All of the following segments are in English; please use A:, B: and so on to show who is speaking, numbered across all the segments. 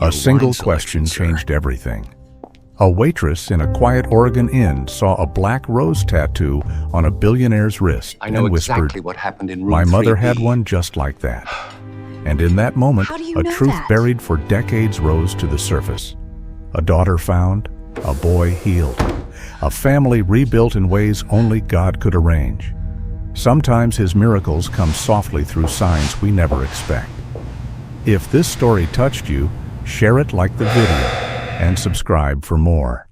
A: A single question changed everything. A waitress in a quiet Oregon inn saw a black rose tattoo on a billionaire's wrist and whispered,
B: exactly what happened in room
A: "My mother
B: 3B.
A: had one just like that." And in that moment, a truth buried for decades rose to the surface. A daughter found, a boy healed, a family rebuilt in ways only God could arrange. Sometimes His miracles come softly through signs we never expect. If this story touched you, share it like the video and subscribe for more.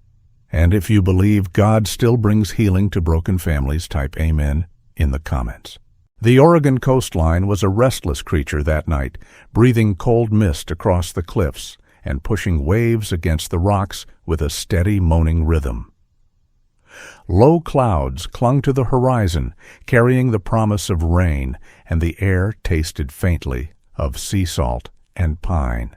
A: And if you believe God still brings healing to broken families, type Amen in the comments. The Oregon coastline was a restless creature that night, breathing cold mist across the cliffs and pushing waves against the rocks with a steady moaning rhythm. Low clouds clung to the horizon, carrying the promise of rain, and the air tasted faintly of sea salt and pine.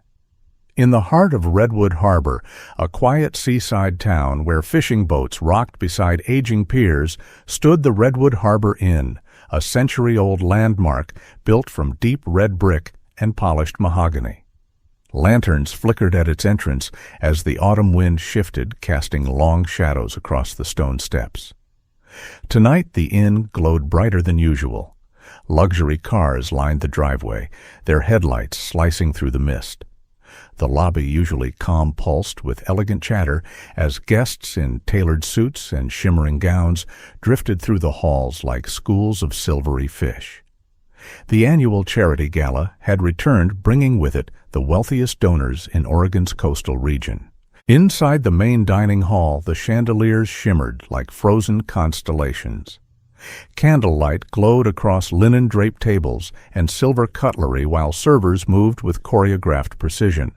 A: In the heart of Redwood Harbor, a quiet seaside town where fishing boats rocked beside aging piers, stood the Redwood Harbor Inn, a century-old landmark built from deep red brick and polished mahogany. Lanterns flickered at its entrance as the autumn wind shifted, casting long shadows across the stone steps. Tonight the inn glowed brighter than usual. Luxury cars lined the driveway, their headlights slicing through the mist. The lobby usually calm-pulsed with elegant chatter as guests in tailored suits and shimmering gowns drifted through the halls like schools of silvery fish. The annual charity gala had returned, bringing with it the wealthiest donors in Oregon's coastal region. Inside the main dining hall, the chandeliers shimmered like frozen constellations. Candlelight glowed across linen-draped tables and silver cutlery while servers moved with choreographed precision.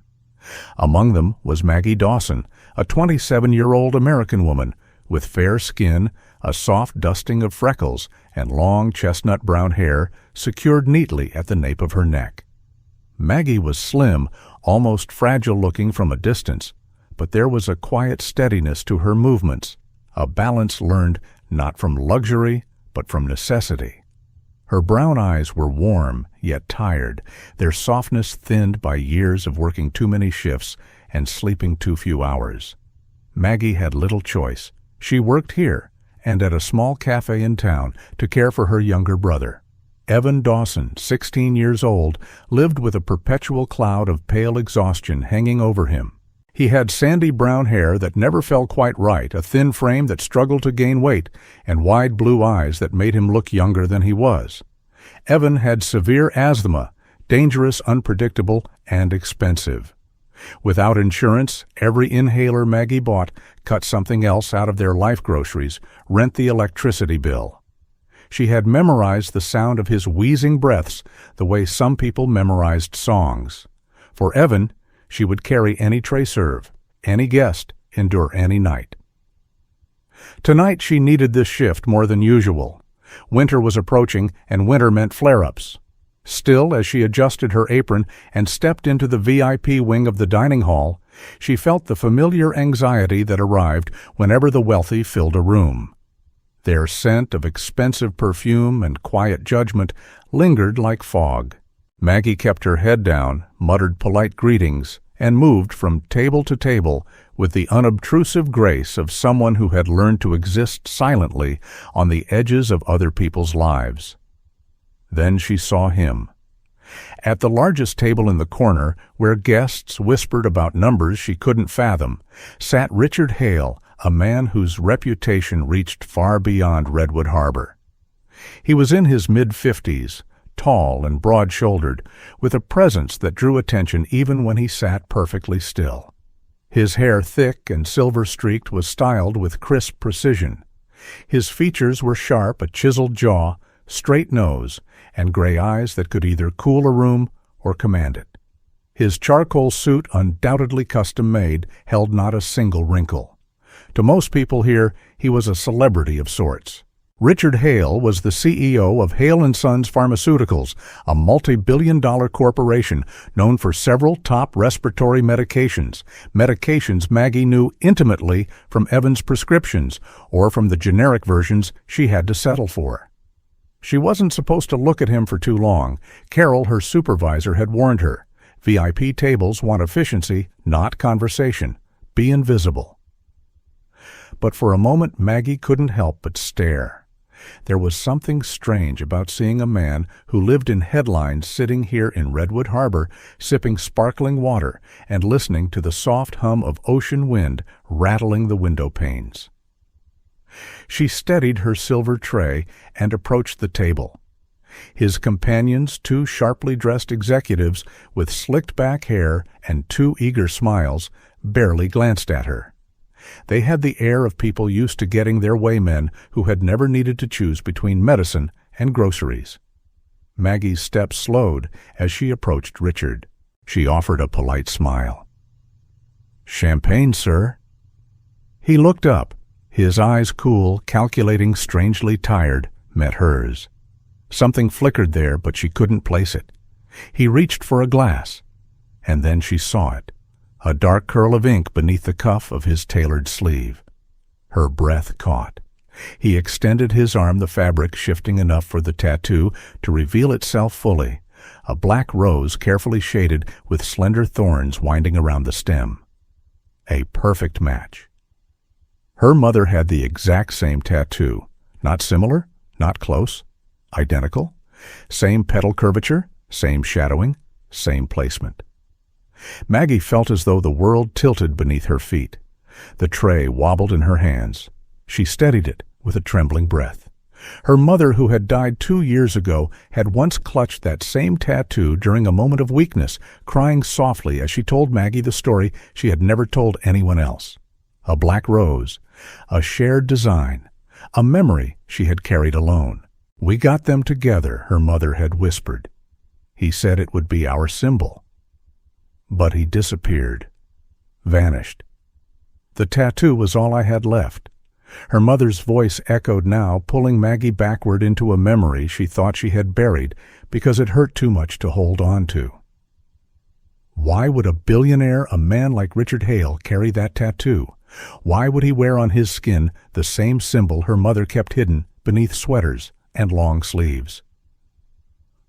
A: Among them was Maggie Dawson, a 27-year-old American woman with fair skin, a soft dusting of freckles, and long chestnut brown hair secured neatly at the nape of her neck. Maggie was slim, almost fragile-looking from a distance, but there was a quiet steadiness to her movements, a balance learned not from luxury but from necessity. Her brown eyes were warm, yet tired, their softness thinned by years of working too many shifts and sleeping too few hours. Maggie had little choice. She worked here and at a small cafe in town to care for her younger brother. Evan Dawson, 16 years old, lived with a perpetual cloud of pale exhaustion hanging over him. He had sandy brown hair that never fell quite right, a thin frame that struggled to gain weight, and wide blue eyes that made him look younger than he was. Evan had severe asthma, dangerous, unpredictable, and expensive. Without insurance, every inhaler Maggie bought cut something else out of their life groceries, rent the electricity bill. She had memorized the sound of his wheezing breaths the way some people memorized songs. For Evan, she would carry any tray serve, any guest, endure any night. Tonight she needed this shift more than usual. Winter was approaching, and winter meant flare-ups. Still, as she adjusted her apron and stepped into the VIP wing of the dining hall, she felt the familiar anxiety that arrived whenever the wealthy filled a room. Their scent of expensive perfume and quiet judgment lingered like fog. Maggie kept her head down, muttered polite greetings, and moved from table to table with the unobtrusive grace of someone who had learned to exist silently on the edges of other people's lives. Then she saw him. At the largest table in the corner, where guests whispered about numbers she couldn't fathom, sat Richard Hale, a man whose reputation reached far beyond Redwood Harbor. He was in his mid-50s, tall and broad-shouldered, with a presence that drew attention even when he sat perfectly still. His hair, thick and silver-streaked, was styled with crisp precision. His features were sharp, a chiseled jaw, straight nose, and gray eyes that could either cool a room or command it. His charcoal suit, undoubtedly custom-made, held not a single wrinkle. To most people here, he was a celebrity of sorts. Richard Hale was the CEO of Hale & Sons Pharmaceuticals, a multi-billion-dollar corporation known for several top respiratory medications Maggie knew intimately from Evan's prescriptions or from the generic versions she had to settle for. She wasn't supposed to look at him for too long. Carol, her supervisor, had warned her. VIP tables want efficiency, not conversation. Be invisible. But for a moment Maggie couldn't help but stare. There was something strange about seeing a man who lived in headlines sitting here in Redwood Harbor, sipping sparkling water and listening to the soft hum of ocean wind rattling the window panes. She steadied her silver tray and approached the table. His companions, two sharply dressed executives with slicked back hair and two eager smiles, barely glanced at her. They had the air of people used to getting their way, men who had never needed to choose between medicine and groceries. Maggie's steps slowed as she approached Richard. She offered a polite smile. "Champagne, sir." He looked up. His eyes, cool, calculating, strangely tired, met hers. Something flickered there, but she couldn't place it. He reached for a glass, and then she saw it, a dark curl of ink beneath the cuff of his tailored sleeve. Her breath caught. He extended his arm, the fabric shifting enough for the tattoo to reveal itself fully, a black rose carefully shaded with slender thorns winding around the stem. A perfect match. Her mother had the exact same tattoo. Not similar, not close. Identical. Same petal curvature, same shadowing, same placement. Maggie felt as though the world tilted beneath her feet. The tray wobbled in her hands. She steadied it with a trembling breath. Her mother, who had died 2 years ago, had once clutched that same tattoo during a moment of weakness, crying softly as she told Maggie the story she had never told anyone else. A black rose, a shared design, a memory she had carried alone. "We got them together," her mother had whispered. "He said it would be our symbol." But he disappeared, vanished. The tattoo was all I had left. Her mother's voice echoed now, pulling Maggie backward into a memory she thought she had buried because it hurt too much to hold on to. Why would a billionaire, a man like Richard Hale, carry that tattoo? Why would he wear on his skin the same symbol her mother kept hidden beneath sweaters and long sleeves?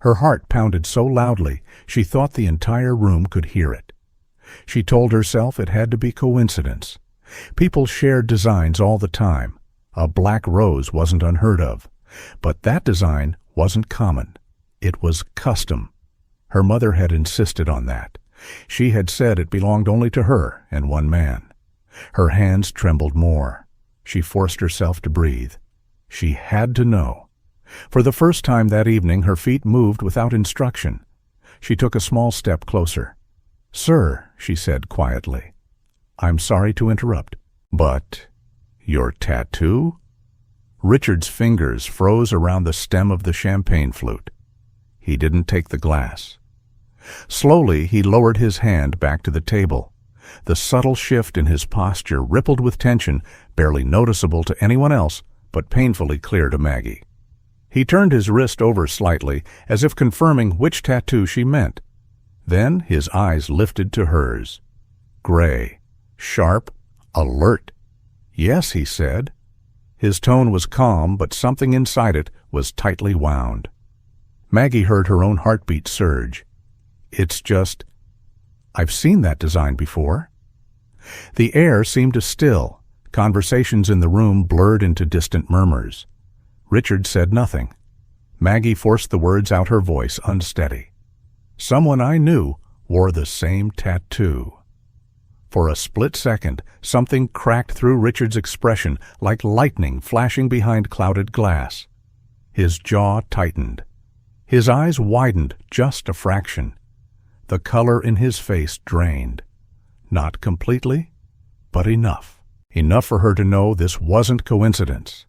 A: Her heart pounded so loudly she thought the entire room could hear it. She told herself it had to be coincidence. People shared designs all the time. A black rose wasn't unheard of. But that design wasn't common. It was custom. Her mother had insisted on that. She had said it belonged only to her and one man. Her hands trembled more. She forced herself to breathe. She had to know. For the first time that evening, her feet moved without instruction. She took a small step closer. "Sir," she said quietly, "I'm sorry to interrupt, but your tattoo?" Richard's fingers froze around the stem of the champagne flute. He didn't take the glass. Slowly, he lowered his hand back to the table. The subtle shift in his posture rippled with tension, barely noticeable to anyone else, but painfully clear to Maggie. He turned his wrist over slightly, as if confirming which tattoo she meant. Then his eyes lifted to hers. Gray, sharp, alert. "Yes," he said. His tone was calm, but something inside it was tightly wound. Maggie heard her own heartbeat surge. "It's just... I've seen that design before." The air seemed to still. Conversations in the room blurred into distant murmurs. Richard said nothing. Maggie forced the words out, her voice unsteady. "Someone I knew wore the same tattoo." For a split second, something cracked through Richard's expression like lightning flashing behind clouded glass. His jaw tightened. His eyes widened just a fraction. The color in his face drained. Not completely, but enough. Enough for her to know this wasn't coincidence.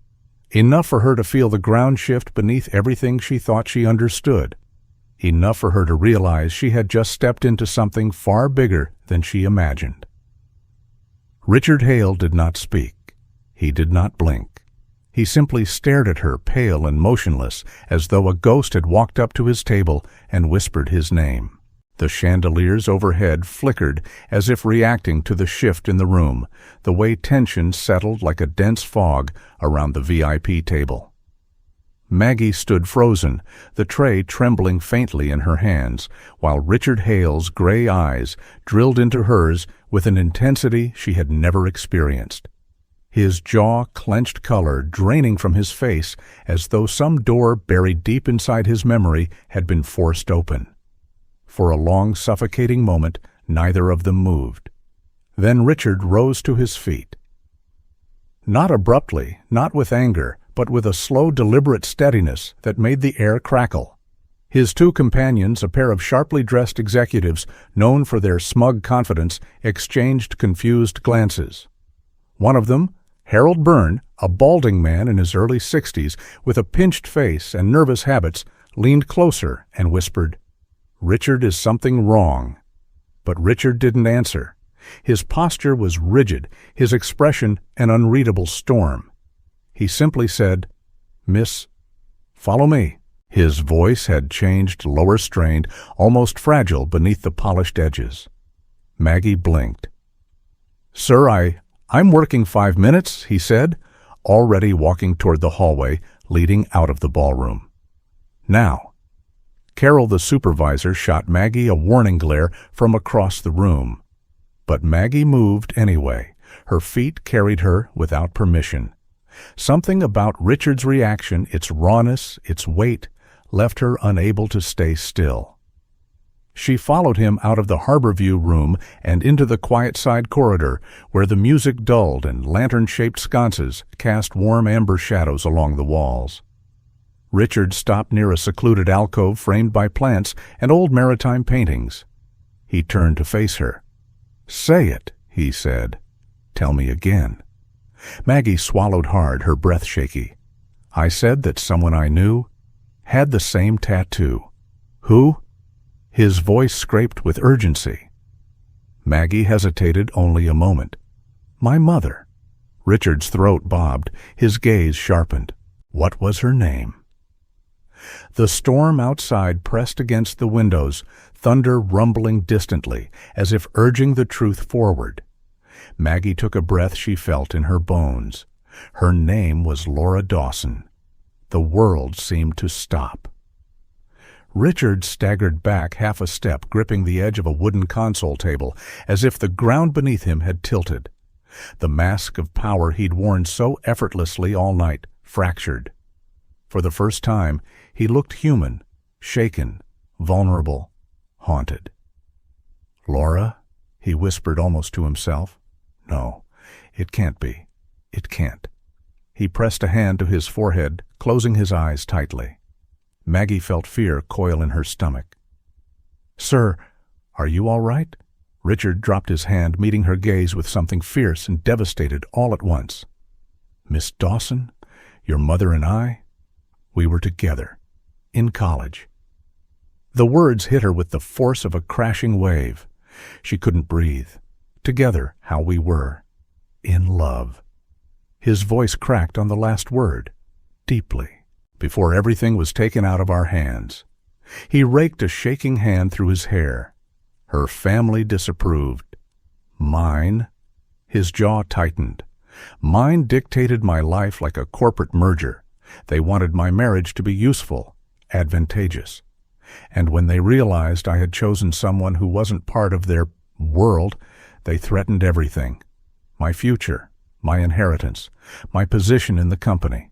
A: Enough for her to feel the ground shift beneath everything she thought she understood. Enough for her to realize she had just stepped into something far bigger than she imagined. Richard Hale did not speak. He did not blink. He simply stared at her, pale and motionless, as though a ghost had walked up to his table and whispered his name. The chandeliers overhead flickered as if reacting to the shift in the room, the way tension settled like a dense fog around the VIP table. Maggie stood frozen, the tray trembling faintly in her hands, while Richard Hale's gray eyes drilled into hers with an intensity she had never experienced. His jaw clenched, color draining from his face as though some door buried deep inside his memory had been forced open. For a long, suffocating moment, neither of them moved. Then Richard rose to his feet. Not abruptly, not with anger, but with a slow, deliberate steadiness that made the air crackle. His two companions, a pair of sharply dressed executives known for their smug confidence, exchanged confused glances. One of them, Harold Byrne, a balding man in his early 60s with a pinched face and nervous habits, leaned closer and whispered, "Richard, is something wrong?" But Richard didn't answer. His posture was rigid, his expression an unreadable storm. He simply said, "Miss, follow me." His voice had changed, lower strained, almost fragile beneath the polished edges. Maggie blinked. "Sir, I'm working 5 minutes," he said, already walking toward the hallway leading out of the ballroom. "Now." Carol, the supervisor, shot Maggie a warning glare from across the room. But Maggie moved anyway. Her feet carried her without permission. Something about Richard's reaction, its rawness, its weight, left her unable to stay still. She followed him out of the Harborview room and into the quiet side corridor, where the music dulled and lantern-shaped sconces cast warm amber shadows along the walls. Richard stopped near a secluded alcove framed by plants and old maritime paintings. He turned to face her. "Say it," he said. "Tell me again." Maggie swallowed hard, her breath shaky. "I said that someone I knew had the same tattoo." "Who?" His voice scraped with urgency. Maggie hesitated only a moment. "My mother." Richard's throat bobbed, his gaze sharpened. What was her name? The storm outside pressed against the windows, thunder rumbling distantly, as if urging the truth forward. Maggie took a breath she felt in her bones. Her name was Laura Dawson. The world seemed to stop. Richard staggered back half a step, gripping the edge of a wooden console table, as if the ground beneath him had tilted. The mask of power he'd worn so effortlessly all night fractured. For the first time, he looked human, shaken, vulnerable, haunted. "Laura?" he whispered almost to himself. "No, it can't be. It can't." He pressed a hand to his forehead, closing his eyes tightly. Maggie felt fear coil in her stomach. "Sir, are you all right?" Richard dropped his hand, meeting her gaze with something fierce and devastated all at once. "Miss Dawson, your mother and I, we were together, in college." The words hit her with the force of a crashing wave. She couldn't breathe. "Together, how we were. In love." His voice cracked on the last word, deeply, before everything was taken out of our hands. He raked a shaking hand through his hair. Her family disapproved. Mine? His jaw tightened. Mine dictated my life like a corporate merger. They wanted my marriage to be useful, advantageous. And when they realized I had chosen someone who wasn't part of their world, they threatened everything. My future, my inheritance, my position in the company.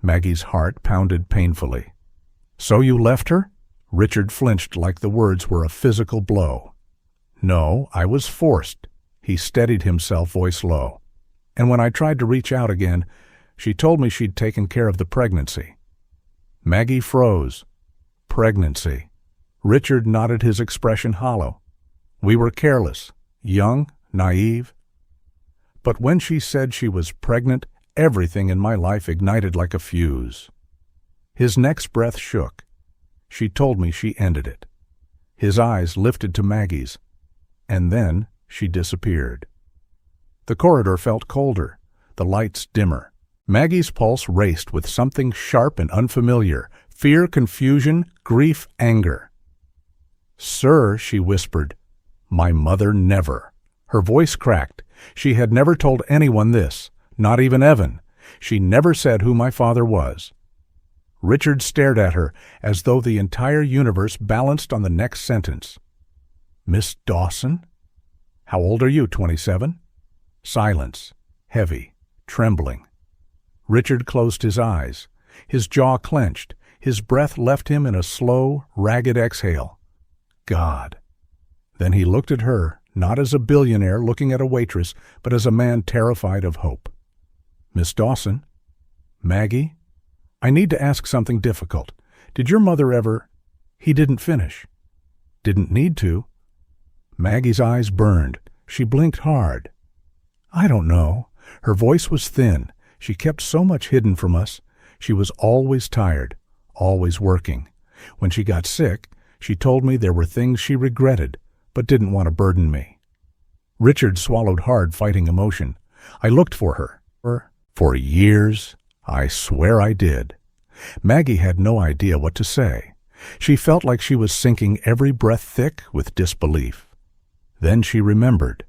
A: Maggie's heart pounded painfully. "So you left her?" Richard flinched like the words were a physical blow. "No, I was forced." He steadied himself, voice low. "And when I tried to reach out again, she told me she'd taken care of the pregnancy." Maggie froze. Pregnancy. Richard nodded, his expression hollow. "We were careless, young, naive. But when she said she was pregnant, everything in my life ignited like a fuse." His next breath shook. "She told me she ended it." His eyes lifted to Maggie's, and then she disappeared. The corridor felt colder, the lights dimmer. Maggie's pulse raced with something sharp and unfamiliar, fear, confusion, grief, anger. "Sir," she whispered, "my mother never." Her voice cracked. She had never told anyone this, not even Evan. She never said who my father was. Richard stared at her as though the entire universe balanced on the next sentence. Miss Dawson? How old are you, 27? Silence, heavy, trembling. Richard closed his eyes. His jaw clenched. His breath left him in a slow, ragged exhale. God. Then he looked at her, not as a billionaire looking at a waitress, but as a man terrified of hope. Miss Dawson? Maggie? I need to ask something difficult. Did your mother ever— He didn't finish. Didn't need to. Maggie's eyes burned. She blinked hard. I don't know. Her voice was thin. She kept so much hidden from us. She was always tired, always working. When she got sick, she told me there were things she regretted, but didn't want to burden me. Richard swallowed hard, fighting emotion. I looked for her. For years, I swear I did. Maggie had no idea what to say. She felt like she was sinking every breath thick with disbelief. Then she remembered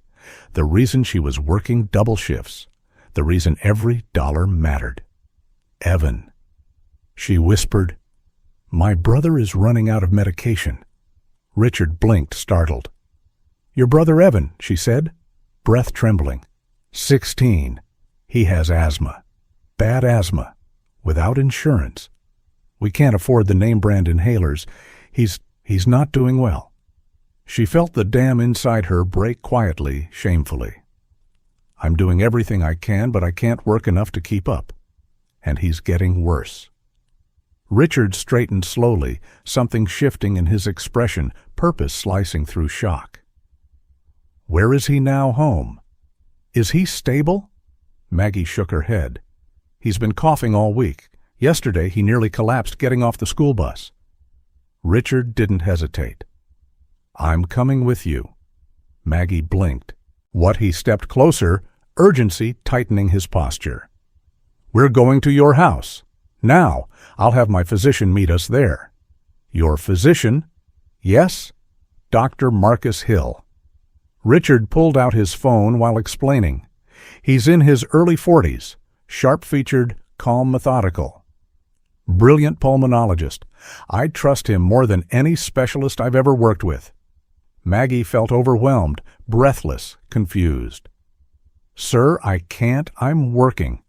A: the reason she was working double shifts, the reason every dollar mattered. Evan. She whispered, My brother is running out of medication. Richard blinked, startled. Your brother Evan, she said, breath trembling. 16. He has asthma. Bad asthma. Without insurance. We can't afford the name-brand inhalers. He's not doing well. She felt the dam inside her break quietly, shamefully. I'm doing everything I can, but I can't work enough to keep up. And he's getting worse. Richard straightened slowly, something shifting in his expression, purpose slicing through shock. Where is he now home? Is he stable? Maggie shook her head. He's been coughing all week. Yesterday he nearly collapsed getting off the school bus. Richard didn't hesitate. I'm coming with you. Maggie blinked. What? He stepped closer, urgency tightening his posture. We're going to your house. Now, I'll have my physician meet us there. Your physician? Yes, Dr. Marcus Hill. Richard pulled out his phone while explaining. He's in his early 40s, sharp-featured, calm, methodical. Brilliant pulmonologist. I trust him more than any specialist I've ever worked with. Maggie felt overwhelmed, breathless, confused. Sir, I can't. I'm working.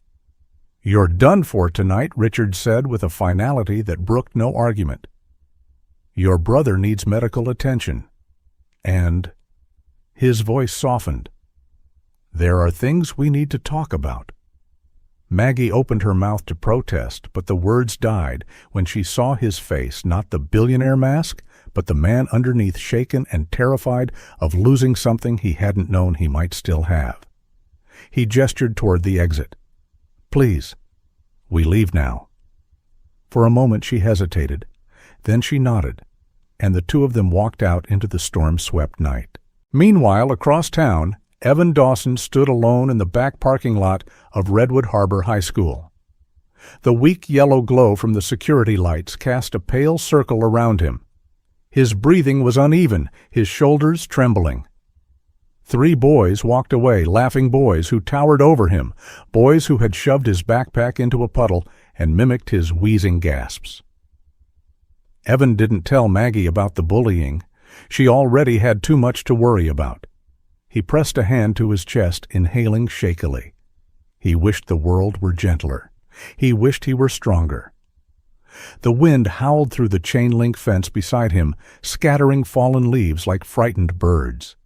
A: You're done for tonight, Richard said with a finality that brooked no argument. Your brother needs medical attention. And his voice softened. There are things we need to talk about. Maggie opened her mouth to protest, but the words died when she saw his face, not the billionaire mask, but the man underneath, shaken and terrified of losing something he hadn't known he might still have. He gestured toward the exit. Please, we leave now. For a moment she hesitated. Then she nodded, and the two of them walked out into the storm-swept night. Meanwhile, across town, Evan Dawson stood alone in the back parking lot of Redwood Harbor High School. The weak yellow glow from the security lights cast a pale circle around him. His breathing was uneven, his shoulders trembling. 3 boys walked away, laughing boys who towered over him, boys who had shoved his backpack into a puddle and mimicked his wheezing gasps. Evan didn't tell Maggie about the bullying. She already had too much to worry about. He pressed a hand to his chest, inhaling shakily. He wished the world were gentler. He wished he were stronger. The wind howled through the chain-link fence beside him, scattering fallen leaves like frightened birds.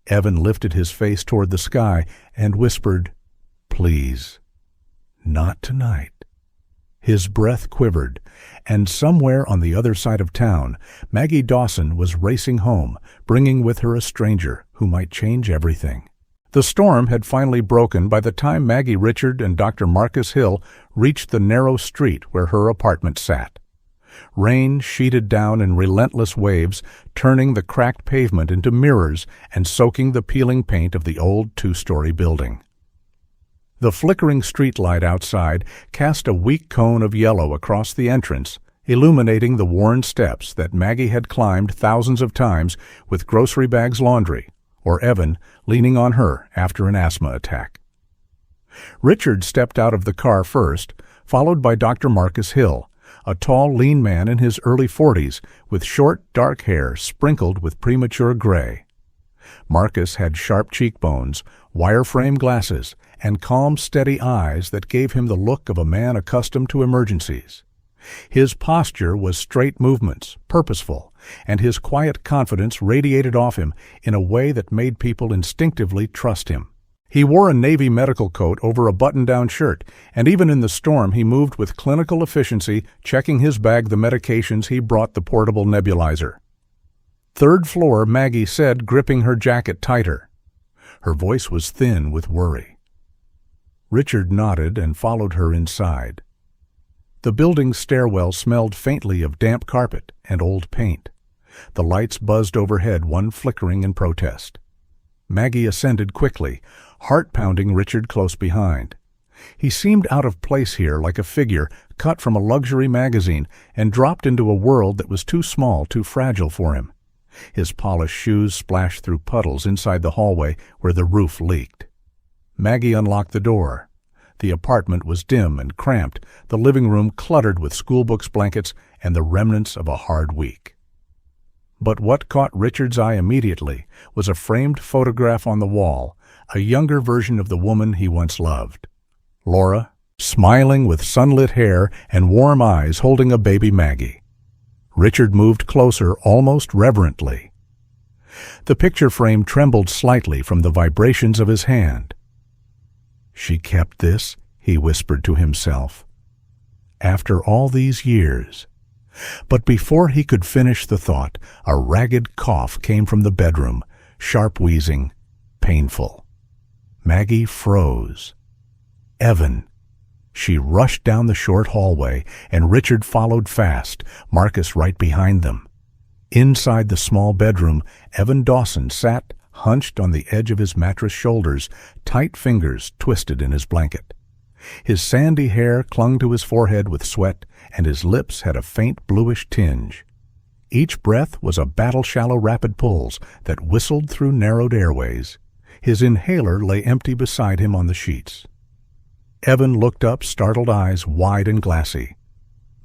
A: Evan lifted his face toward the sky and whispered, Please, not tonight. His breath quivered, and somewhere on the other side of town, Maggie Dawson was racing home, bringing with her a stranger who might change everything. The storm had finally broken by the time Maggie Richard and Dr. Marcus Hill reached the narrow street where her apartment sat. Rain sheeted down in relentless waves, turning the cracked pavement into mirrors and soaking the peeling paint of the old 2-story building. The flickering streetlight outside cast a weak cone of yellow across the entrance, illuminating the worn steps that Maggie had climbed thousands of times with grocery bags laundry, or Evan leaning on her after an asthma attack. Richard stepped out of the car first, followed by Dr. Marcus Hill, a tall, lean man in his early 40s with short, dark hair sprinkled with premature gray. Marcus had sharp cheekbones, wire-frame glasses, and calm, steady eyes that gave him the look of a man accustomed to emergencies. His posture was straight movements, purposeful, and his quiet confidence radiated off him in a way that made people instinctively trust him. He wore a Navy medical coat over a button-down shirt, and even in the storm he moved with clinical efficiency, checking his bag the medications he brought the portable nebulizer. "Third floor," Maggie said, gripping her jacket tighter. Her voice was thin with worry. Richard nodded and followed her inside. The building's stairwell smelled faintly of damp carpet and old paint. The lights buzzed overhead, one flickering in protest. Maggie ascended quickly, heart-pounding Richard close behind. He seemed out of place here, like a figure cut from a luxury magazine and dropped into a world that was too small, too fragile for him. His polished shoes splashed through puddles inside the hallway where the roof leaked. Maggie unlocked the door. The apartment was dim and cramped, the living room cluttered with schoolbooks, blankets, and the remnants of a hard week. But what caught Richard's eye immediately was a framed photograph on the wall, a younger version of the woman he once loved. Laura, smiling with sunlit hair and warm eyes, holding a baby Maggie. Richard moved closer, almost reverently. The picture frame trembled slightly from the vibrations of his hand. "She kept this," he whispered to himself. "After all these years." But before he could finish the thought, a ragged cough came from the bedroom, sharp wheezing, painful. Maggie froze. Evan. She rushed down the short hallway, and Richard followed fast, Marcus right behind them. Inside the small bedroom, Evan Dawson sat hunched on the edge of his mattress shoulders, tight fingers twisted in his blanket. His sandy hair clung to his forehead with sweat, and his lips had a faint bluish tinge. Each breath was a battle-shallow rapid pulse that whistled through narrowed airways. His inhaler lay empty beside him on the sheets. Evan looked up, startled eyes wide and glassy.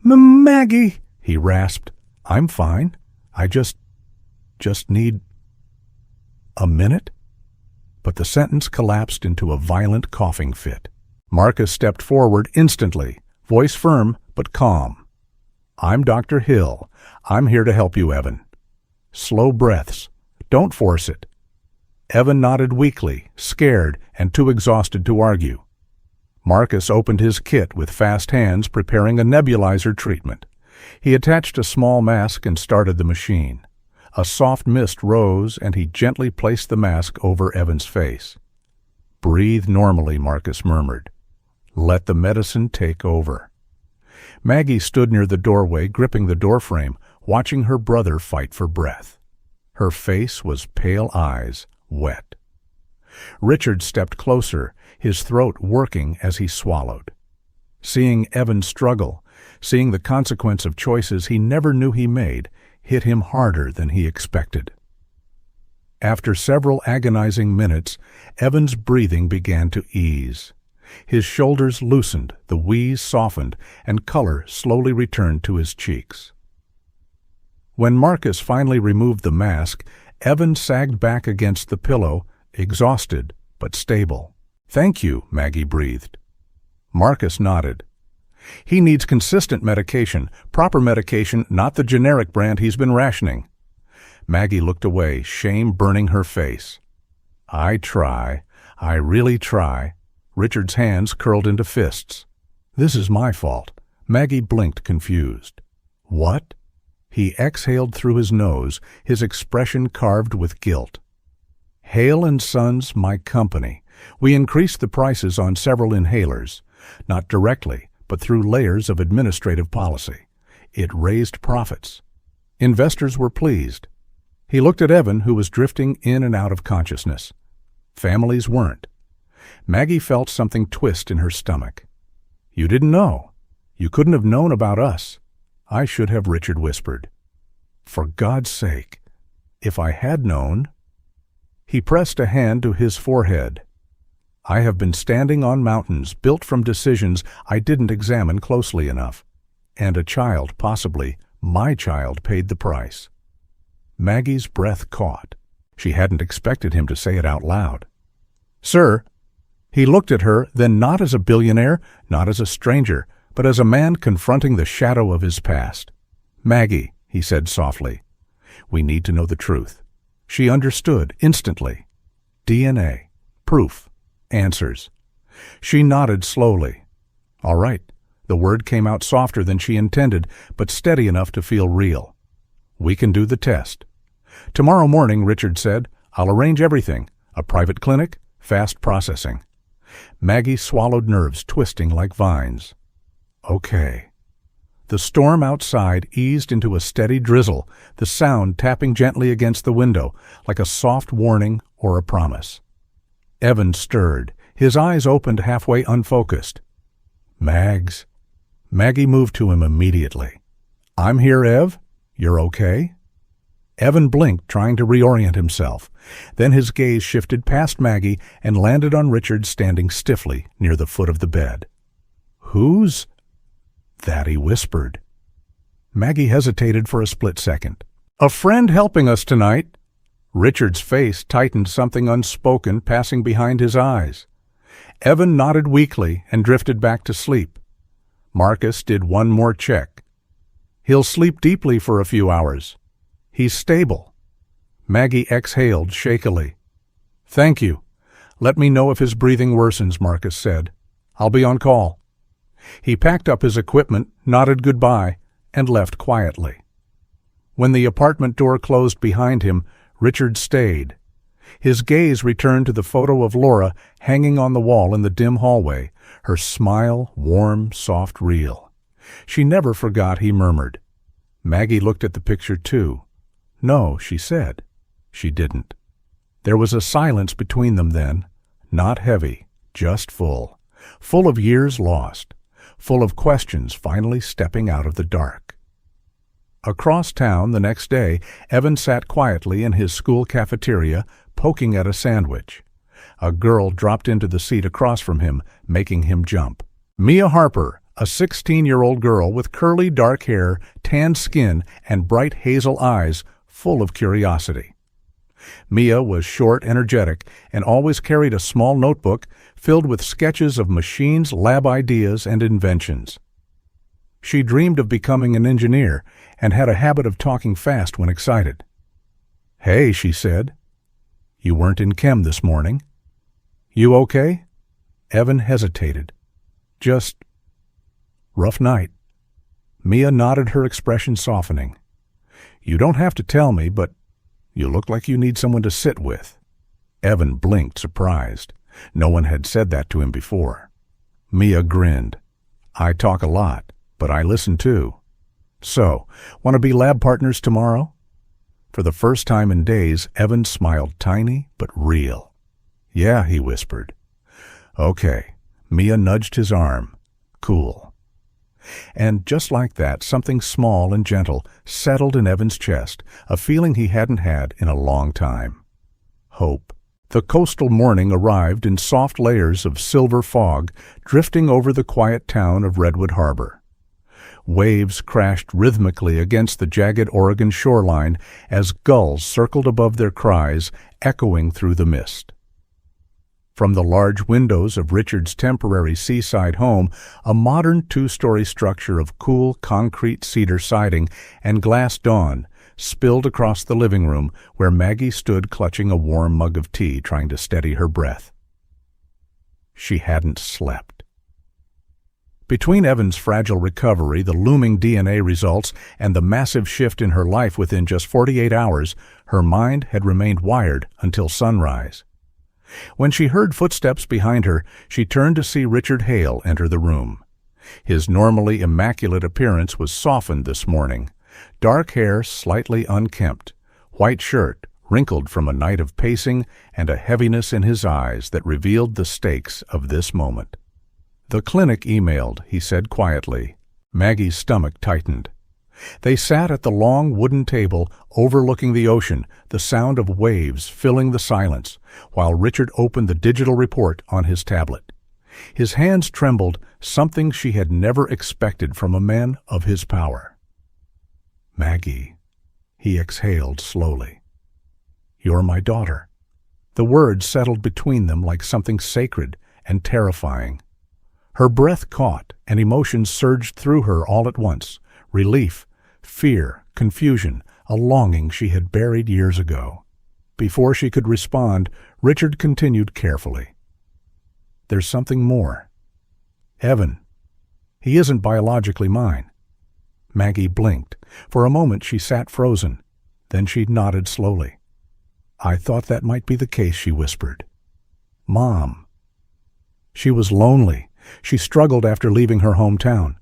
A: "Maggie," he rasped. "I'm fine. I just need a minute?" But the sentence collapsed into a violent coughing fit. Marcus stepped forward instantly, voice firm but calm. "I'm Dr. Hill. I'm here to help you, Evan." Slow breaths. "Don't force it." Evan nodded weakly, scared and too exhausted to argue. Marcus opened his kit with fast hands, preparing a nebulizer treatment. He attached a small mask and started the machine. A soft mist rose, and he gently placed the mask over Evan's face. "Breathe normally," Marcus murmured. "Let the medicine take over." Maggie stood near the doorway, gripping the doorframe, watching her brother fight for breath. Her face was pale eyes, wet. Richard stepped closer, his throat working as he swallowed. Seeing Evan struggle, seeing the consequence of choices he never knew he made, hit him harder than he expected. After several agonizing minutes, Evan's breathing began to ease. His shoulders loosened, the wheeze softened, and color slowly returned to his cheeks. When Marcus finally removed the mask, Evan sagged back against the pillow, exhausted but stable. "Thank you," Maggie breathed. Marcus nodded. "He needs consistent medication, proper medication, not the generic brand he's been rationing." Maggie looked away, shame burning her face. "I try. I really try." Richard's hands curled into fists. "This is my fault." Maggie blinked, confused. "What?" He exhaled through his nose, his expression carved with guilt. "Hale & Sons, my company. We increased the prices on several inhalers. Not directly, but through layers of administrative policy. It raised profits. Investors were pleased." He looked at Evan, who was drifting in and out of consciousness. Families weren't. Maggie felt something twist in her stomach. "You didn't know. You couldn't have known about us." "I should have," Richard whispered. "For God's sake, if I had known." He pressed a hand to his forehead. "I have been standing on mountains built from decisions I didn't examine closely enough. and a child, possibly my child, paid the price. Maggie's breath caught. She hadn't expected him to say it out loud. "Sir." He looked at her, then not as a billionaire, not as a stranger, but as a man confronting the shadow of his past. "Maggie," he said softly, "we need to know the truth." She understood instantly. DNA, proof, answers. She nodded slowly. "All right." The word came out softer than she intended, but steady enough to feel real. "We can do the test." "Tomorrow morning," Richard said. "I'll arrange everything. A private clinic, fast processing." Maggie swallowed, nerves twisting like vines. Okay. The storm outside eased into a steady drizzle, the sound tapping gently against the window, like a soft warning or a promise. Evan stirred, his eyes opened halfway unfocused. "Mags." Maggie moved to him immediately. "I'm here, Ev. You're okay?" Evan blinked, trying to reorient himself. Then his gaze shifted past Maggie and landed on Richard standing stiffly near the foot of the bed. "Who's that?" he whispered. Maggie hesitated for a split second. "A friend helping us tonight." Richard's face tightened, something unspoken passing behind his eyes. Evan nodded weakly and drifted back to sleep. Marcus did one more check. "He'll sleep deeply for a few hours. He's stable." Maggie exhaled shakily. "Thank you. Let me know if his breathing worsens," Marcus said. "I'll be on call." He packed up his equipment, nodded goodbye, and left quietly. When the apartment door closed behind him, Richard stayed. His gaze returned to the photo of Laura hanging on the wall in the dim hallway, her smile warm, soft, real. She never forgot, he murmured. Maggie looked at the picture too. "No," she said. She didn't. There was a silence between them then, not heavy, just full. Full of years lost, full of questions finally stepping out of the dark. Across town the next day, Evan sat quietly in his school cafeteria, poking at a sandwich. A girl dropped into the seat across from him, making him jump. Mia Harper, a 16-year-old girl with curly dark hair, tanned skin, and bright hazel eyes, full of curiosity. Mia was short, energetic, and always carried a small notebook filled with sketches of machines, lab ideas, and inventions. She dreamed of becoming an engineer and had a habit of talking fast when excited. "Hey," she said. "You weren't in chem this morning." "You okay?" Evan hesitated. "Just rough night." Mia nodded, her expression softening. "You don't have to tell me, but you look like you need someone to sit with." Evan blinked, surprised. No one had said that to him before. Mia grinned. "I talk a lot, but I listen too. So, want to be lab partners tomorrow?" For the first time in days, Evan smiled, tiny but real. "Yeah," he whispered. "Okay." Mia nudged his arm. "Cool." And just like that, something small and gentle settled in Evan's chest, a feeling he hadn't had in a long time. Hope. The coastal morning arrived in soft layers of silver fog, drifting over the quiet town of Redwood Harbor. Waves crashed rhythmically against the jagged Oregon shoreline as gulls circled above their cries, echoing through the mist. From the large windows of Richard's temporary seaside home, a modern two-story structure of cool concrete cedar siding and glass dawn spilled across the living room where Maggie stood clutching a warm mug of tea, trying to steady her breath. She hadn't slept. Between Evan's fragile recovery, the looming DNA results, and the massive shift in her life within just 48 hours, her mind had remained wired until sunrise. When she heard footsteps behind her, she turned to see Richard Hale enter the room. His normally immaculate appearance was softened this morning. Dark hair slightly unkempt, white shirt wrinkled from a night of pacing, and a heaviness in his eyes that revealed the stakes of this moment. "The clinic emailed," he said quietly. Maggie's stomach tightened. They sat at the long wooden table overlooking the ocean, the sound of waves filling the silence, while Richard opened the digital report on his tablet. His hands trembled, something she had never expected from a man of his power. "Maggie," he exhaled slowly. "You're my daughter." The words settled between them like something sacred and terrifying. Her breath caught, and emotions surged through her all at once: relief, fear, confusion, a longing she had buried years ago. Before she could respond, Richard continued carefully. "There's something more. Evan. He isn't biologically mine." Maggie blinked. For a moment she sat frozen. Then she nodded slowly. "I thought that might be the case," she whispered. "Mom." She was lonely. She struggled after leaving her hometown.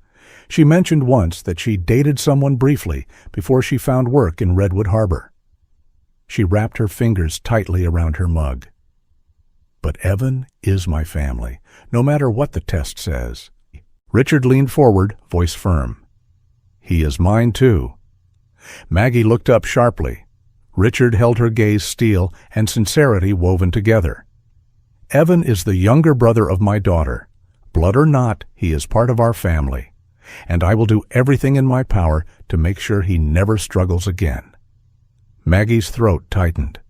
A: She mentioned once that she dated someone briefly before she found work in Redwood Harbor. She wrapped her fingers tightly around her mug. "But Evan is my family, no matter what the test says." Richard leaned forward, voice firm. "He is mine too." Maggie looked up sharply. Richard held her gaze steel and sincerity woven together. "Evan is the younger brother of my daughter. Blood or not, he is part of our family. And I will do everything in my power to make sure he never struggles again." Maggie's throat tightened.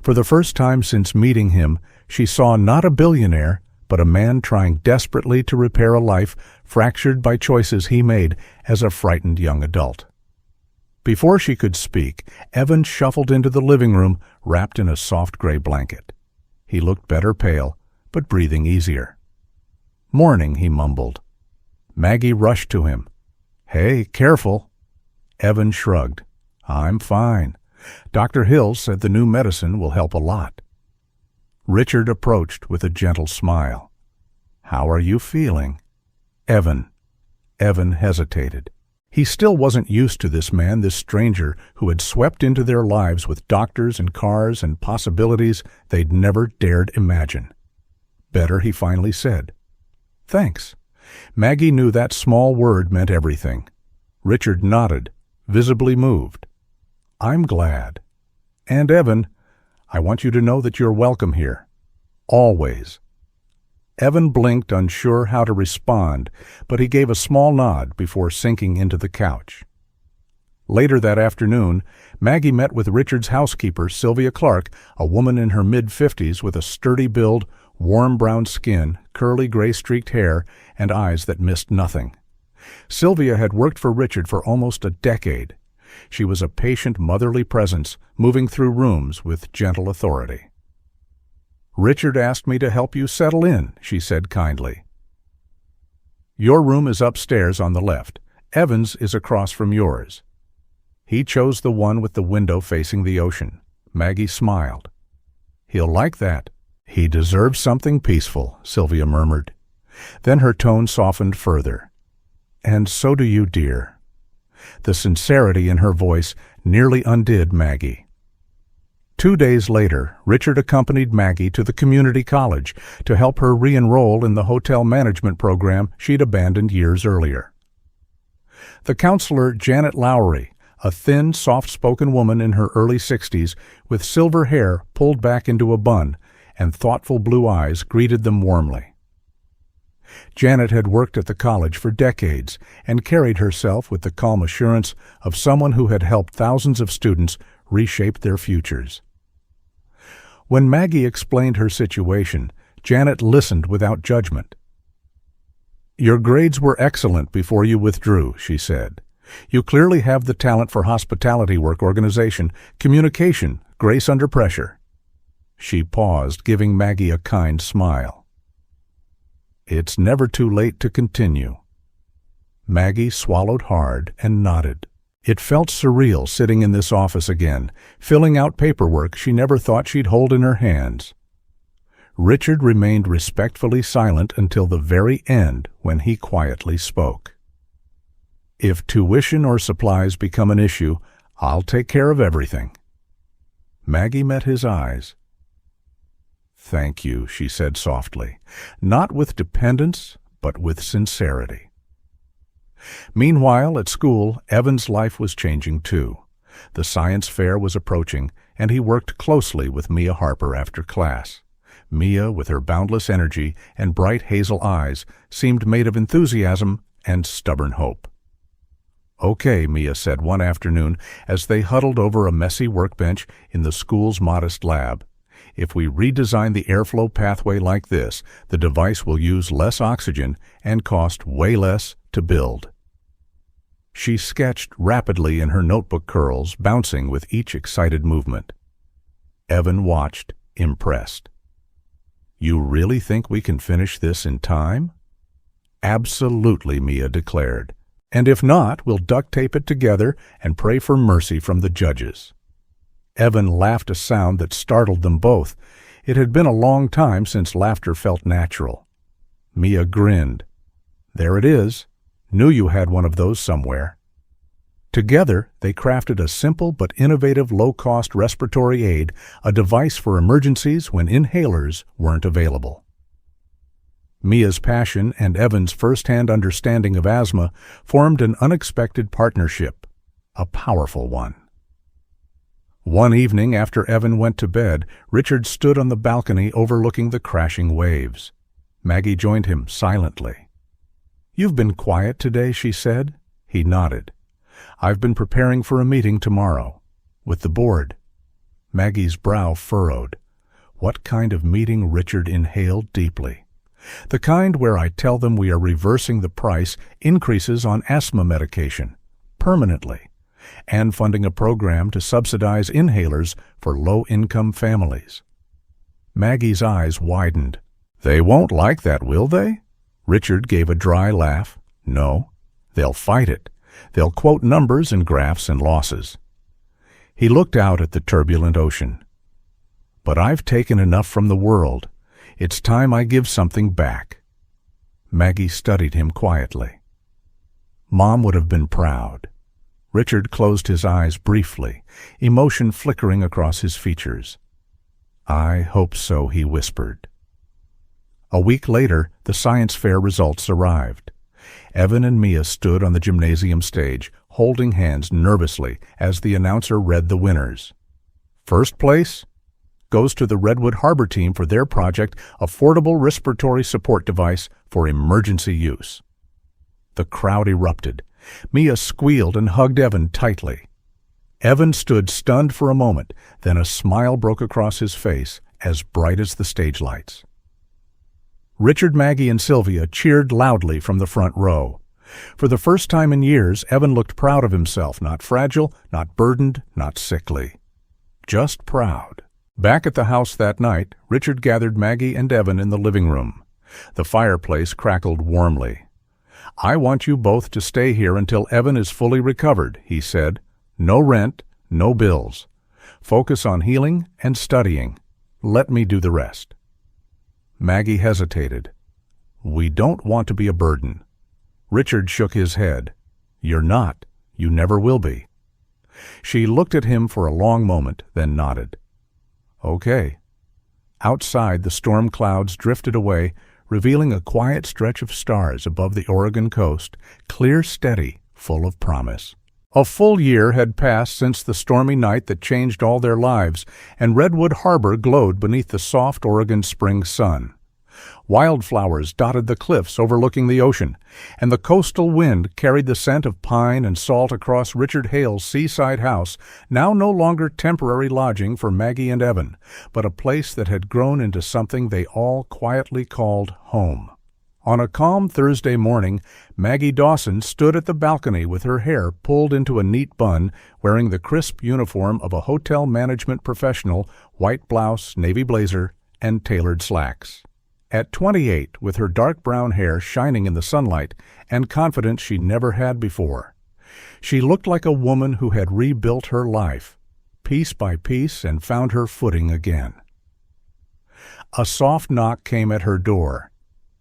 A: For the first time since meeting him, she saw not a billionaire, but a man trying desperately to repair a life fractured by choices he made as a frightened young adult. Before she could speak, Evan shuffled into the living room, wrapped in a soft gray blanket. He looked better pale, but breathing easier. "Morning," he mumbled. Maggie rushed to him. "Hey, careful." Evan shrugged. "I'm fine. Dr. Hill said the new medicine will help a lot." Richard approached with a gentle smile. "How are you feeling?" "Evan." Evan hesitated. He still wasn't used to this man, this stranger who had swept into their lives with doctors and cars and possibilities they'd never dared imagine. "Better," he finally said. "Thanks." Maggie knew that small word meant everything. Richard nodded, visibly moved. "I'm glad. And Evan, I want you to know that you're welcome here. Always." Evan blinked, unsure how to respond, but he gave a small nod before sinking into the couch. Later that afternoon, Maggie met with Richard's housekeeper, Sylvia Clark, a woman in her mid-50s with a sturdy build, warm brown skin, curly gray-streaked hair, and eyes that missed nothing. Sylvia had worked for Richard for almost a decade. She was a patient, motherly presence, moving through rooms with gentle authority. "Richard asked me to help you settle in," she said kindly. "Your room is upstairs on the left. Evan's is across from yours." He chose the one with the window facing the ocean. Maggie smiled. "He'll like that." "He deserves something peaceful," Sylvia murmured. Then her tone softened further. "And so do you, dear." The sincerity in her voice nearly undid Maggie. 2 days later, Richard accompanied Maggie to the community college to help her re-enroll in the hotel management program she'd abandoned years earlier. The counselor, Janet Lowry, a thin, soft-spoken woman in her early 60s with silver hair pulled back into a bun and thoughtful blue eyes, greeted them warmly. Janet had worked at the college for decades and carried herself with the calm assurance of someone who had helped thousands of students reshape their futures. When Maggie explained her situation, Janet listened without judgment. "Your grades were excellent before you withdrew," she said. "You clearly have the talent for hospitality work, organization, communication, grace under pressure." She paused, giving Maggie a kind smile. "It's never too late to continue." Maggie swallowed hard and nodded. It felt surreal sitting in this office again, filling out paperwork she never thought she'd hold in her hands. Richard remained respectfully silent until the very end, when he quietly spoke. "If tuition or supplies become an issue, I'll take care of everything." Maggie met his eyes. "Thank you," she said softly, not with dependence, but with sincerity. Meanwhile, at school, Evan's life was changing too. The science fair was approaching, and he worked closely with Mia Harper after class. Mia, with her boundless energy and bright hazel eyes, seemed made of enthusiasm and stubborn hope. "Okay," Mia said one afternoon as they huddled over a messy workbench in the school's modest lab. "If we redesign the airflow pathway like this, the device will use less oxygen and cost way less to build." She sketched rapidly in her notebook curls, bouncing with each excited movement. Evan watched, impressed. "You really think we can finish this in time?" "Absolutely," Mia declared. "And if not, we'll duct tape it together and pray for mercy from the judges." Evan laughed a sound that startled them both. It had been a long time since laughter felt natural. Mia grinned. "There it is. Knew you had one of those somewhere." Together, they crafted a simple but innovative low-cost respiratory aid, a device for emergencies when inhalers weren't available. Mia's passion and Evan's first-hand understanding of asthma formed an unexpected partnership, a powerful one. One evening after Evan went to bed, Richard stood on the balcony overlooking the crashing waves. Maggie joined him silently. "You've been quiet today," she said. He nodded. "I've been preparing for a meeting tomorrow. With the board." Maggie's brow furrowed. What kind of meeting? Richard inhaled deeply. "The kind where I tell them we are reversing the price increases on asthma medication, permanently, and funding a program to subsidize inhalers for low-income families." Maggie's eyes widened. "They won't like that, will they?" Richard gave a dry laugh. "No, they'll fight it. They'll quote numbers and graphs and losses." He looked out at the turbulent ocean. "But I've taken enough from the world. It's time I give something back." Maggie studied him quietly. Mom would have been proud. Richard closed his eyes briefly, emotion flickering across his features. "I hope so," he whispered. A week later, the science fair results arrived. Evan and Mia stood on the gymnasium stage, holding hands nervously as the announcer read the winners. First place goes to the Redwood Harbor team for their project, Affordable Respiratory Support Device for Emergency Use. The crowd erupted. Mia squealed and hugged Evan tightly. Evan stood stunned for a moment, then a smile broke across his face, as bright as the stage lights. Richard, Maggie, and Sylvia cheered loudly from the front row. For the first time in years, Evan looked proud of himself, not fragile, not burdened, not sickly. Just proud. Back at the house that night, Richard gathered Maggie and Evan in the living room. The fireplace crackled warmly. "I want you both to stay here until Evan is fully recovered," he said. "No rent, no bills. Focus on healing and studying. Let me do the rest." Maggie hesitated. "We don't want to be a burden." Richard shook his head. "You're not. You never will be." She looked at him for a long moment, then nodded. "Okay." Outside, the storm clouds drifted away, revealing a quiet stretch of stars above the Oregon coast, clear, steady, full of promise. A full year had passed since the stormy night that changed all their lives, and Redwood Harbor glowed beneath the soft Oregon spring sun. Wildflowers dotted the cliffs overlooking the ocean, and the coastal wind carried the scent of pine and salt across Richard Hale's seaside house, now no longer temporary lodging for Maggie and Evan, but a place that had grown into something they all quietly called home. On a calm Thursday morning, Maggie Dawson stood at the balcony with her hair pulled into a neat bun, wearing the crisp uniform of a hotel management professional, white blouse, navy blazer, and tailored slacks. At 28, with her dark brown hair shining in the sunlight, and confidence she never had before, she looked like a woman who had rebuilt her life, piece by piece, and found her footing again. A soft knock came at her door.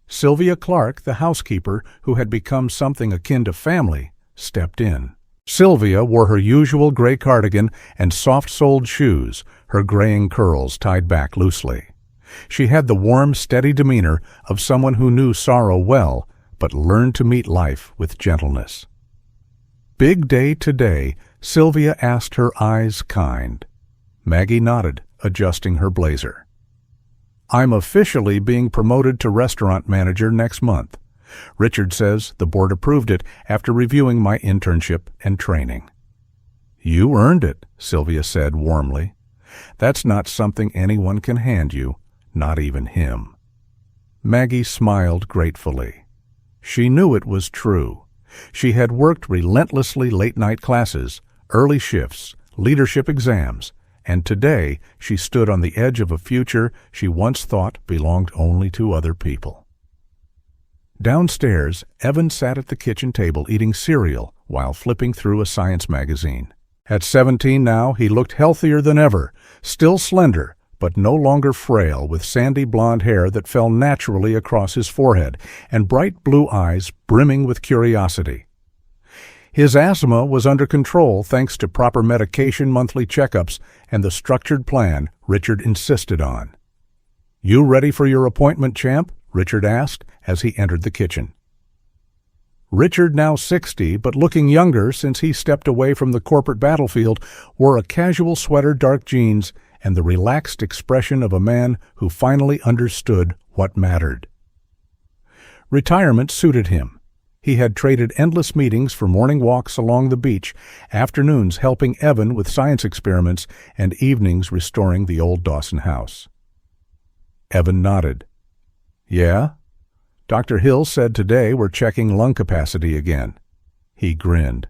A: Sylvia Clark, the housekeeper, who had become something akin to family, stepped in. Sylvia wore her usual gray cardigan and soft-soled shoes, her graying curls tied back loosely. She had the warm, steady demeanor of someone who knew sorrow well, but learned to meet life with gentleness. "Big day today," Sylvia asked, her eyes kind. Maggie nodded, adjusting her blazer. I'm officially being promoted to restaurant manager next month. Richard says the board approved it after reviewing my internship and training. You earned it, Sylvia said warmly. That's not something anyone can hand you, not even him. Maggie smiled gratefully. She knew it was true. She had worked relentlessly late-night classes, early shifts, leadership exams, and today she stood on the edge of a future she once thought belonged only to other people. Downstairs, Evan sat at the kitchen table eating cereal while flipping through a science magazine. At 17 now, he looked healthier than ever, still slender, but no longer frail, with sandy blonde hair that fell naturally across his forehead and bright blue eyes brimming with curiosity. His asthma was under control thanks to proper medication, monthly checkups, and the structured plan Richard insisted on. You ready for your appointment, champ? Richard asked as he entered the kitchen. Richard, now 60, but looking younger since he stepped away from the corporate battlefield, wore a casual sweater, dark jeans, and the relaxed expression of a man who finally understood what mattered. Retirement suited him. He had traded endless meetings for morning walks along the beach, afternoons helping Evan with science experiments, and evenings restoring the old Dawson house. Evan nodded. Yeah? Dr. Hill said today we're checking lung capacity again. He grinned.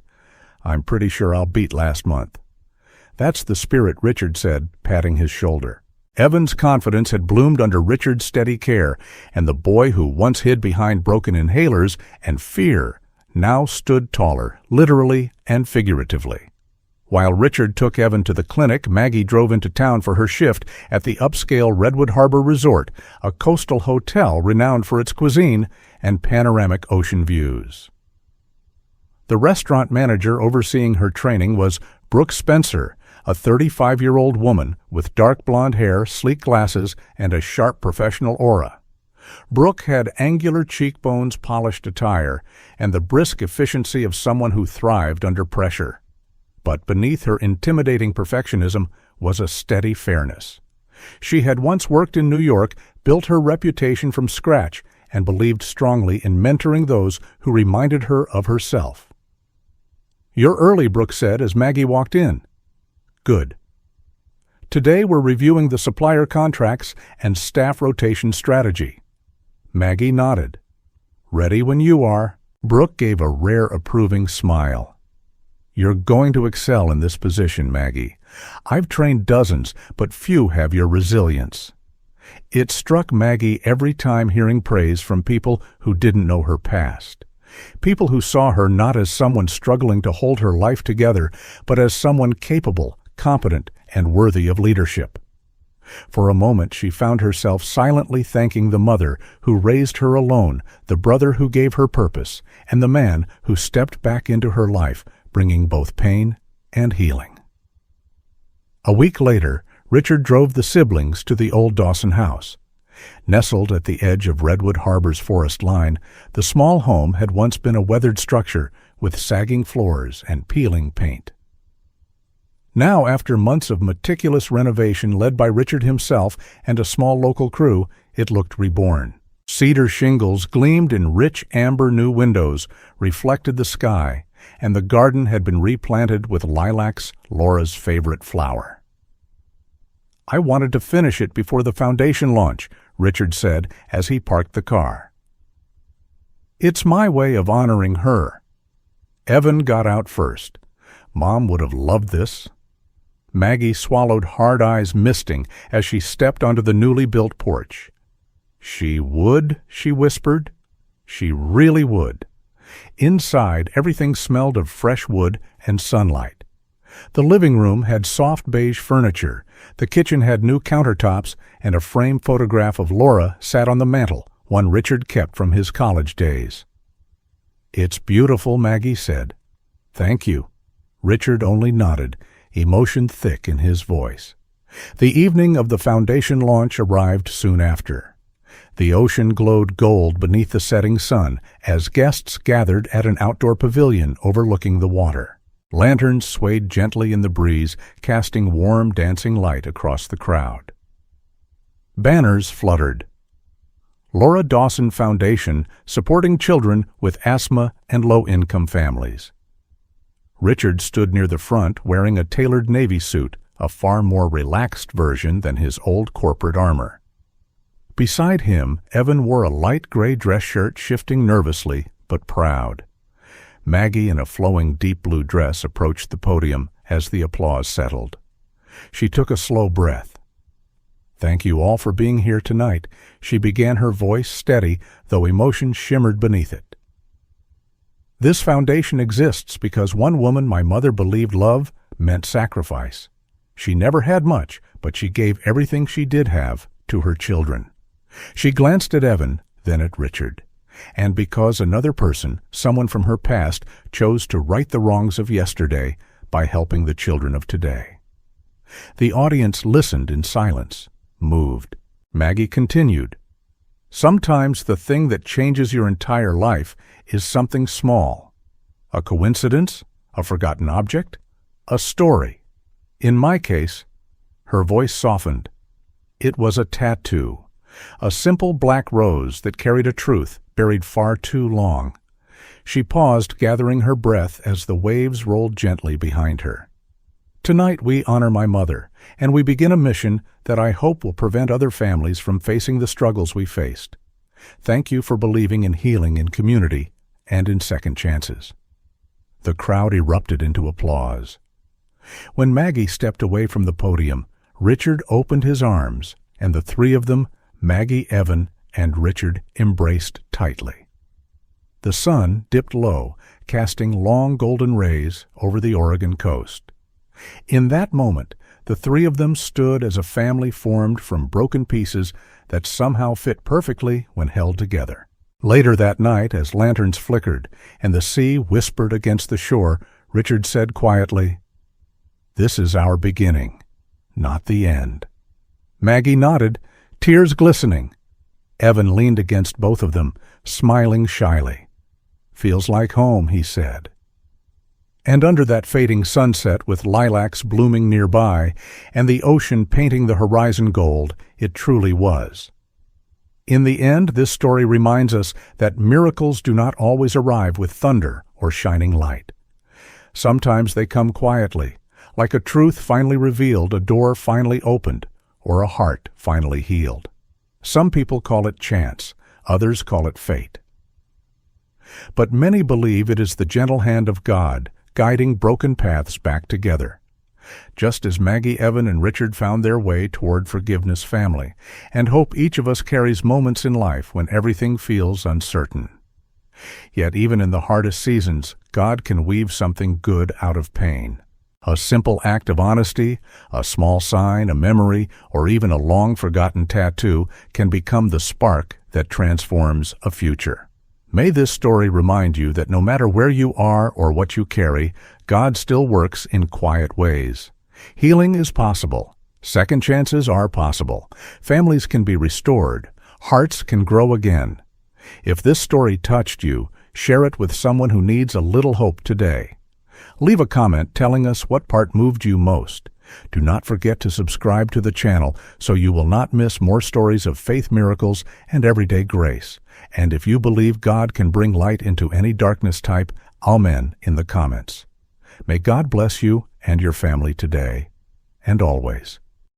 A: I'm pretty sure I'll beat last month. That's the spirit, Richard said, patting his shoulder. Evan's confidence had bloomed under Richard's steady care, and the boy who once hid behind broken inhalers and fear now stood taller, literally and figuratively. While Richard took Evan to the clinic, Maggie drove into town for her shift at the upscale Redwood Harbor Resort, a coastal hotel renowned for its cuisine and panoramic ocean views. The restaurant manager overseeing her training was Brooke Spencer, a 35-year-old woman with dark blonde hair, sleek glasses, and a sharp professional aura. Brooke had angular cheekbones, polished attire, and the brisk efficiency of someone who thrived under pressure. But beneath her intimidating perfectionism was a steady fairness. She had once worked in New York, built her reputation from scratch, and believed strongly in mentoring those who reminded her of herself. You're early, Brooke said as Maggie walked in. Good. Today we're reviewing the supplier contracts and staff rotation strategy. Maggie nodded. Ready when you are. Brooke gave a rare approving smile. You're going to excel in this position, Maggie. I've trained dozens, but few have your resilience. It struck Maggie every time hearing praise from people who didn't know her past. People who saw her not as someone struggling to hold her life together, but as someone capable, competent, and worthy of leadership. For a moment she found herself silently thanking the mother who raised her alone, the brother who gave her purpose, and the man who stepped back into her life, bringing both pain and healing. A week later, Richard drove the siblings to the old Dawson house. Nestled at the edge of Redwood Harbor's forest line, the small home had once been a weathered structure with sagging floors and peeling paint. Now, after months of meticulous renovation led by Richard himself and a small local crew, it looked reborn. Cedar shingles gleamed in rich amber new windows, reflected the sky, and the garden had been replanted with lilacs, Laura's favorite flower. I wanted to finish it before the foundation launch, Richard said as he parked the car. It's my way of honoring her. Evan got out first. Mom would have loved this. Maggie swallowed, hard eyes misting as she stepped onto the newly built porch. She would, she whispered. She really would. Inside, everything smelled of fresh wood and sunlight. The living room had soft beige furniture, the kitchen had new countertops, and a framed photograph of Laura sat on the mantel, one Richard kept from his college days. It's beautiful, Maggie said. Thank you. Richard only nodded, emotion thick in his voice. The evening of the foundation launch arrived soon after. The ocean glowed gold beneath the setting sun as guests gathered at an outdoor pavilion overlooking the water. Lanterns swayed gently in the breeze, casting warm, dancing light across the crowd. Banners fluttered. Laura Dawson Foundation, supporting children with asthma and low-income families. Richard stood near the front wearing a tailored Navy suit, a far more relaxed version than his old corporate armor. Beside him, Evan wore a light gray dress shirt, shifting nervously but proud. Maggie, in a flowing deep blue dress, approached the podium as the applause settled. She took a slow breath. "Thank you all for being here tonight," she began, her voice steady, though emotion shimmered beneath it. "This foundation exists because one woman my mother believed love meant sacrifice. She never had much, but she gave everything she did have to her children." She glanced at Evan, then at Richard. "And because another person, someone from her past, chose to right the wrongs of yesterday by helping the children of today." The audience listened in silence, moved. Maggie continued, "Sometimes the thing that changes your entire life is something small. A coincidence, a forgotten object, a story. In my case," her voice softened, "it was a tattoo. A simple black rose that carried a truth buried far too long." She paused, gathering her breath as the waves rolled gently behind her. "Tonight we honor my mother, and we begin a mission that I hope will prevent other families from facing the struggles we faced. Thank you for believing in healing in community and in second chances." The crowd erupted into applause. When Maggie stepped away from the podium, Richard opened his arms, and the three of them, Maggie, Evan, and Richard, embraced tightly. The sun dipped low, casting long golden rays over the Oregon coast. In that moment, the three of them stood as a family formed from broken pieces that somehow fit perfectly when held together. Later that night, as lanterns flickered and the sea whispered against the shore, Richard said quietly, "This is our beginning, not the end." Maggie nodded, tears glistening. Evan leaned against both of them, smiling shyly. "Feels like home," he said. And under that fading sunset, with lilacs blooming nearby and the ocean painting the horizon gold, it truly was. In the end, this story reminds us that miracles do not always arrive with thunder or shining light. Sometimes they come quietly, like a truth finally revealed, a door finally opened, or a heart finally healed. Some people call it chance, others call it fate. But many believe it is the gentle hand of God, guiding broken paths back together. Just as Maggie, Evan, and Richard found their way toward forgiveness family, and hope each of us carries moments in life when everything feels uncertain. Yet even in the hardest seasons, God can weave something good out of pain. A simple act of honesty, a small sign, a memory, or even a long-forgotten tattoo can become the spark that transforms a future. May this story remind you that no matter where you are or what you carry, God still works in quiet ways. Healing is possible. Second chances are possible. Families can be restored. Hearts can grow again. If this story touched you, share it with someone who needs a little hope today. Leave a comment telling us what part moved you most. Do not forget to subscribe to the channel so you will not miss more stories of faith miracles and everyday grace. And if you believe God can bring light into any darkness, type Amen in the comments. May God bless you and your family today and always.